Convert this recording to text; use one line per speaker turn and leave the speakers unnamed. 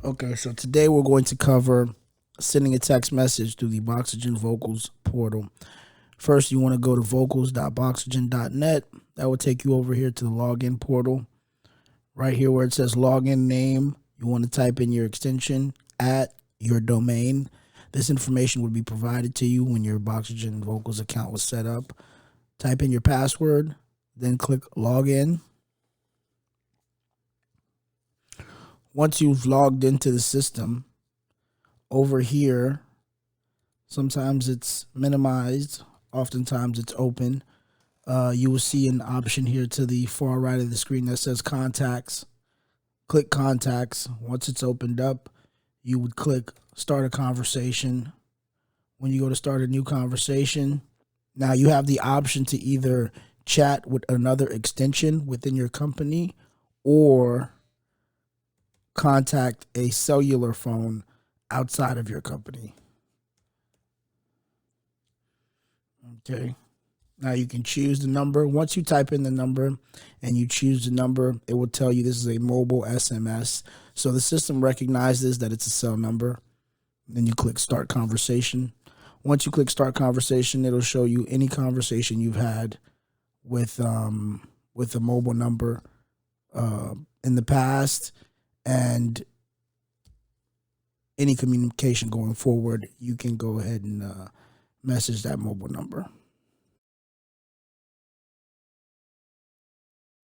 Okay, so today we're going to cover sending a text message through the Boxygen Vocals portal. First, you want to go to vocals.boxygen.net. That will take you over here to the login portal. Right here where it says login name, you want to type in your extension at your domain. This information would be provided to you when your Boxygen Vocals account was set up. Type in your password, then click login. Once you've logged into the system, over here, sometimes it's minimized, oftentimes it's open. You will see an option here to the far right of the screen that says contacts. Click contacts. Once it's opened up, you would click start a conversation. When you go to start a new conversation, now you have the option to either chat with another extension within your company or contact a cellular phone outside of your company. Okay. Now you can choose the number. Once you type in the number and you choose the number, it will tell you this is a mobile SMS. So the system recognizes that it's a cell number. Then you click start conversation. Once you click start conversation, it'll show you any conversation you've had with a mobile number in the past, and any communication going forward, you can go ahead and message that mobile number.